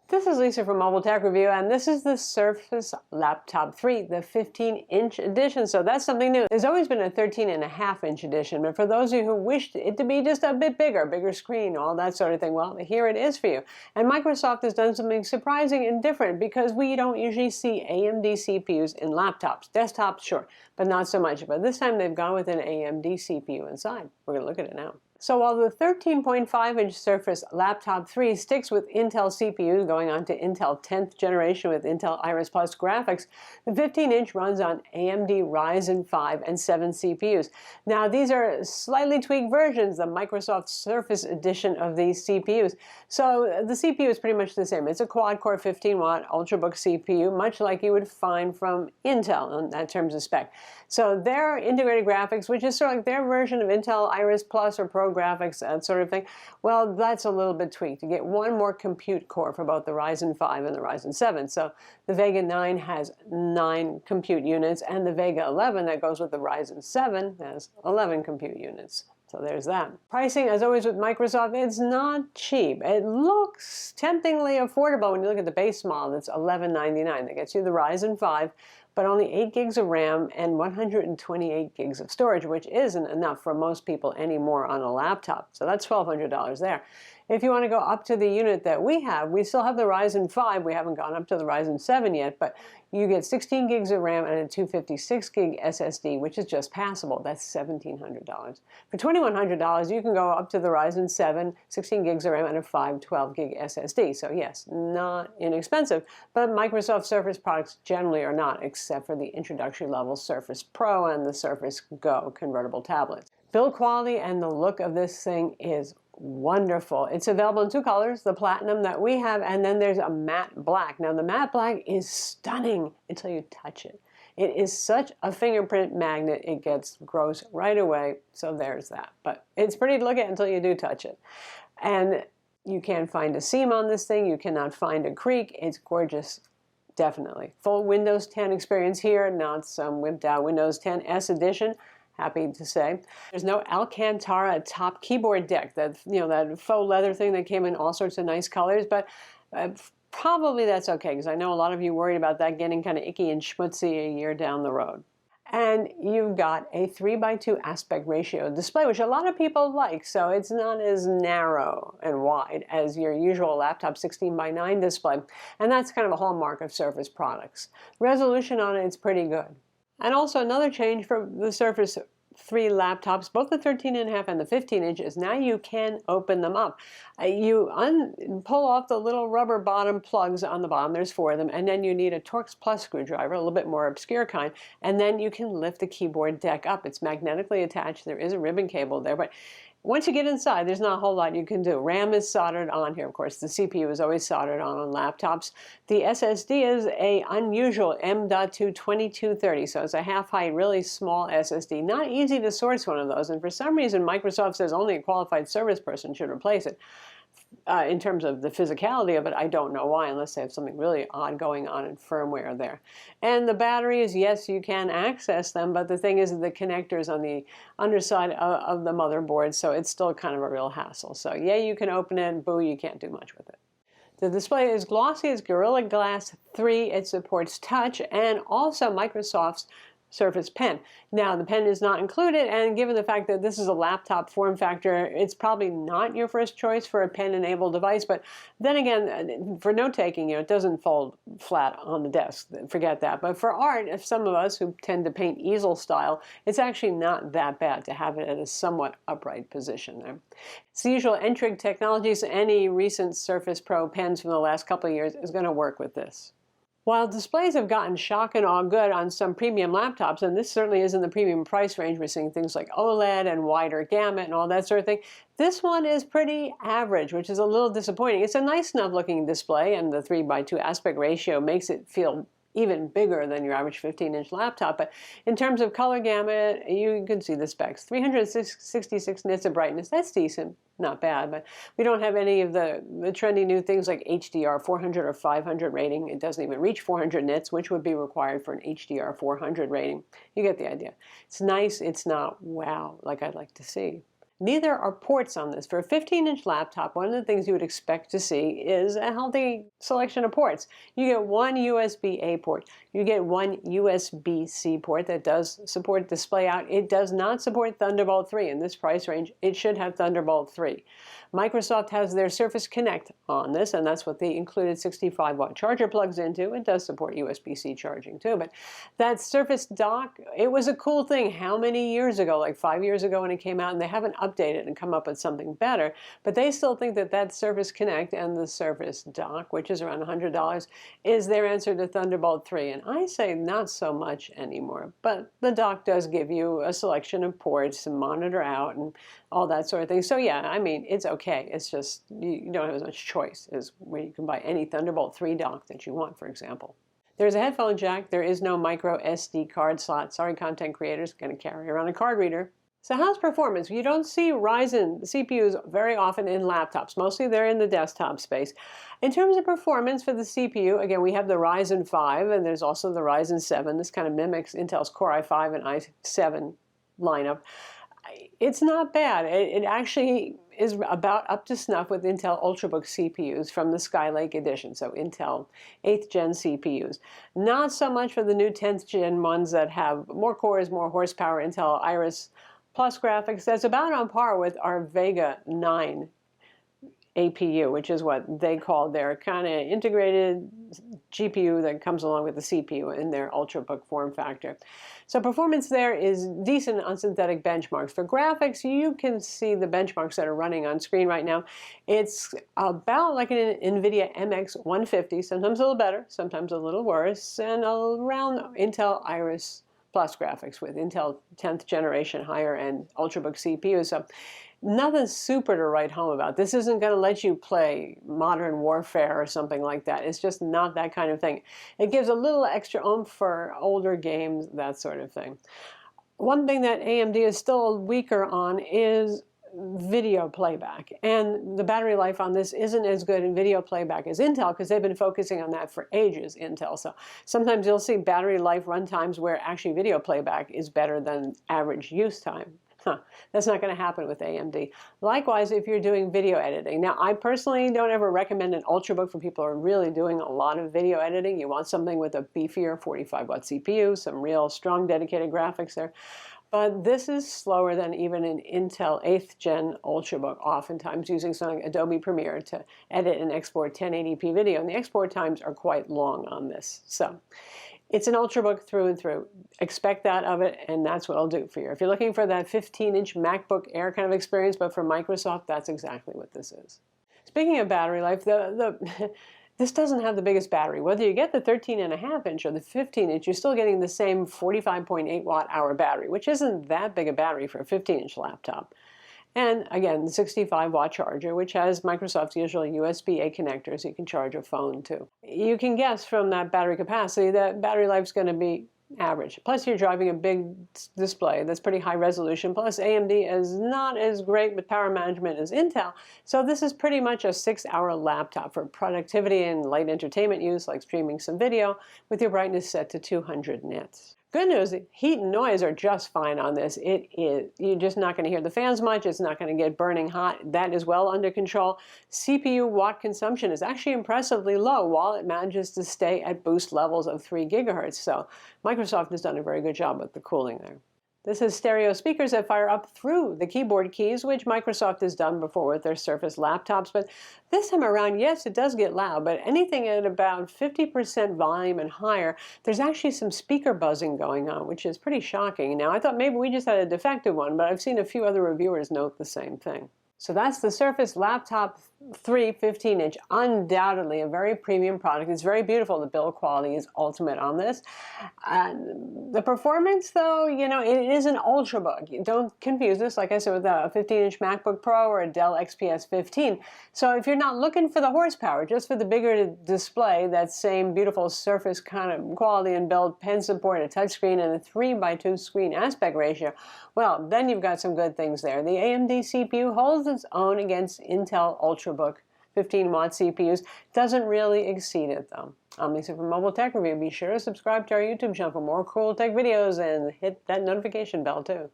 This is Lisa from Mobile Tech Review, and this is the Surface Laptop 3, the 15-inch edition, so that's something new. There's always been a 13.5-inch edition, but for those of you who wished it to be just a bit bigger screen, all that sort of thing, well, here it is for you. And Microsoft has done something surprising and different because we don't usually see AMD CPUs in laptops. Desktops, sure, but not so much. But this time they've gone with an AMD CPU inside. We're going to look at it now. So while the 13.5-inch Surface Laptop 3 sticks with Intel CPUs going on to Intel 10th generation with Intel Iris Plus graphics, the 15-inch runs on AMD Ryzen 5 and 7 CPUs. Now these are slightly tweaked versions, the Microsoft Surface edition of these CPUs. So the CPU is pretty much the same. It's a quad-core 15-watt Ultrabook CPU, much like you would find from Intel in that terms of spec. So their integrated graphics, which is sort of like their version of Intel Iris Plus or Pro graphics, that sort of thing, well, that's a little bit tweaked. You get one more compute core for both the Ryzen 5 and the Ryzen 7. So the Vega 9 has 9 compute units, and the Vega 11 that goes with the Ryzen 7 has 11 compute units. So there's that. Pricing, as always with Microsoft, it's not cheap. It looks temptingly affordable when you look at the base model. It's $11.99. That gets you the Ryzen 5, but only 8 gigs of RAM and 128 gigs of storage, which isn't enough for most people anymore on a laptop. So that's $1,200 there. If you want to go up to the unit that we still have the Ryzen 5. We haven't gone up to the Ryzen 7 yet, but you get 16 gigs of RAM and a 256 gig SSD, which is just passable. That's $1,700. For $2,100, you can go up to the Ryzen 7, 16 gigs of RAM and a 512 gig SSD. So yes, not inexpensive, but Microsoft Surface products generally are not, except for the introductory level Surface Pro and the Surface Go convertible tablets. Build quality and the look of this thing is wonderful. It's available in 2 colors, the platinum that we have, and then there's a matte black. Now the matte black is stunning until you touch it. It is such a fingerprint magnet, it gets gross right away, so there's that. But it's pretty to look at until you do touch it. And you can't find a seam on this thing, you cannot find a creak, it's gorgeous. Definitely. Full Windows 10 experience here, not some wimped out Windows 10 S edition. Happy to say. There's no Alcantara top keyboard deck, that that faux leather thing that came in all sorts of nice colors, but probably that's okay, because I know a lot of you worried about that getting kind of icky and schmutzy a year down the road. And you've got a 3:2 aspect ratio display, which a lot of people like, so it's not as narrow and wide as your usual laptop 16:9 display, and that's kind of a hallmark of Surface products. Resolution on it is pretty good. And also another change for the Surface 3 laptops, both the 13.5 and the 15-inch, is now you can open them up. You pull off the little rubber bottom plugs on the bottom, there's 4 of them, and then you need a Torx Plus screwdriver, a little bit more obscure kind, and then you can lift the keyboard deck up. It's magnetically attached, there is a ribbon cable there, but once you get inside, there's not a whole lot you can do. RAM is soldered on here, of course. The CPU is always soldered on laptops. The SSD is a unusual M.2 2230, so it's a half-height, really small SSD. Not easy to source one of those, and for some reason, Microsoft says only a qualified service person should replace it. In terms of the physicality of it, I don't know why, unless they have something really odd going on in firmware there. And the batteries, yes, you can access them, but the thing is the connectors on the underside of the motherboard, so it's still kind of a real hassle. So yeah, you can open it, boo, you can't do much with it. The display is glossy, it's Gorilla Glass 3, it supports touch, and also Microsoft's Surface Pen. Now, the pen is not included, and given the fact that this is a laptop form factor, it's probably not your first choice for a pen-enabled device, but then again, for note-taking, it doesn't fold flat on the desk. Forget that. But for art, if some of us who tend to paint easel style, it's actually not that bad to have it at a somewhat upright position there. It's the usual N-Trig technologies. Any recent Surface Pro pens from the last couple of years is going to work with this. While displays have gotten shock and awe good on some premium laptops, and this certainly is in the premium price range, we're seeing things like OLED and wider gamut and all that sort of thing, this one is pretty average, which is a little disappointing. It's a nice enough looking display, and the 3:2 aspect ratio makes it feel even bigger than your average 15-inch laptop. But in terms of color gamut, you can see the specs. 366 nits of brightness, that's decent, not bad, but we don't have any of the trendy new things like HDR 400 or 500 rating. It doesn't even reach 400 nits, which would be required for an HDR 400 rating. You get the idea. It's nice, it's not wow, like I'd like to see. Neither are ports on this. For a 15-inch laptop, one of the things you would expect to see is a healthy selection of ports. You get one USB-A port. You get one USB-C port that does support display out. It does not support Thunderbolt 3 in this price range. It should have Thunderbolt 3. Microsoft has their Surface Connect on this, and that's what the included 65-watt charger plugs into. It does support USB-C charging too, but that Surface dock, it was a cool thing how many years ago, like 5 years ago when it came out, and they haven't updated and come up with something better, but they still think that that Surface Connect and the Surface dock, which is around $100, is their answer to Thunderbolt 3, and I say not so much anymore, but the dock does give you a selection of ports to monitor out and all that sort of thing. So yeah, I mean, it's okay. It's just you don't have as much choice as where you can buy any Thunderbolt 3 dock that you want, for example. There's a headphone jack. There is no micro SD card slot. Sorry, content creators, going to carry around a card reader. So how's performance? You don't see Ryzen CPUs very often in laptops. Mostly they're in the desktop space. In terms of performance for the CPU, again, we have the Ryzen 5, and there's also the Ryzen 7. This kind of mimics Intel's Core i5 and i7 lineup. It's not bad. It actually is about up to snuff with Intel Ultrabook CPUs from the Skylake edition, so Intel 8th gen CPUs. Not so much for the new 10th gen ones that have more cores, more horsepower, Intel Iris Plus graphics. That's about on par with our Vega 9 APU, which is what they call their kind of integrated GPU that comes along with the CPU in their Ultrabook form factor. So performance there is decent on synthetic benchmarks. For graphics, you can see the benchmarks that are running on screen right now. It's about like an NVIDIA MX 150, sometimes a little better, sometimes a little worse, and around Intel Iris Plus graphics with Intel 10th generation higher end Ultrabook CPUs. So nothing super to write home about. This isn't going to let you play Modern Warfare or something like that. It's just not that kind of thing. It gives a little extra oomph for older games, that sort of thing. One thing that AMD is still weaker on is video playback, and the battery life on this isn't as good in video playback as Intel because they've been focusing on that for ages, Intel. So sometimes you'll see battery life run times where actually video playback is better than average use time. That's not going to happen with AMD. Likewise, if you're doing video editing. Now, I personally don't ever recommend an Ultrabook for people who are really doing a lot of video editing. You want something with a beefier 45-watt CPU, some real strong dedicated graphics there. But this is slower than even an Intel 8th gen Ultrabook, oftentimes using something like Adobe Premiere to edit and export 1080p video. And the export times are quite long on this. So it's an Ultrabook through and through. Expect that of it, and that's what it'll do for you. If you're looking for that 15-inch MacBook Air kind of experience, but from Microsoft, that's exactly what this is. Speaking of battery life, this doesn't have the biggest battery. Whether you get the 13.5-inch or the 15-inch, you're still getting the same 45.8 watt-hour battery, which isn't that big a battery for a 15-inch laptop. And again, the 65-watt charger, which has Microsoft's usual USB-A connector, so you can charge a phone too. You can guess from that battery capacity that battery life's going to be average. Plus, you're driving a big display that's pretty high resolution. Plus, AMD is not as great with power management as Intel. So this is pretty much a 6-hour laptop for productivity and light entertainment use, like streaming some video, with your brightness set to 200 nits. Good news, heat and noise are just fine on this. You're just not going to hear the fans much. It's not going to get burning hot. That is well under control. CPU watt consumption is actually impressively low while it manages to stay at boost levels of 3 gigahertz. So Microsoft has done a very good job with the cooling there. This has stereo speakers that fire up through the keyboard keys, which Microsoft has done before with their Surface laptops. But this time around, yes, it does get loud, but anything at about 50% volume and higher, there's actually some speaker buzzing going on, which is pretty shocking. Now, I thought maybe we just had a defective one, but I've seen a few other reviewers note the same thing. So that's the Surface Laptop 3 15-inch, undoubtedly a very premium product. It's very beautiful. The build quality is ultimate on this. The performance, though, you know, it is an Ultrabook. Don't confuse this, like I said, with a 15-inch MacBook Pro or a Dell XPS 15. So if you're not looking for the horsepower, just for the bigger display, that same beautiful Surface kind of quality and build, pen support, a touchscreen, and a 3:2 screen aspect ratio, well, then you've got some good things there. The AMD CPU holds its own against Intel Ultrabook 15-watt CPUs. Doesn't really exceed it, though. I'm Lisa from Mobile Tech Review. Be sure to subscribe to our YouTube channel for more cool tech videos and hit that notification bell, too.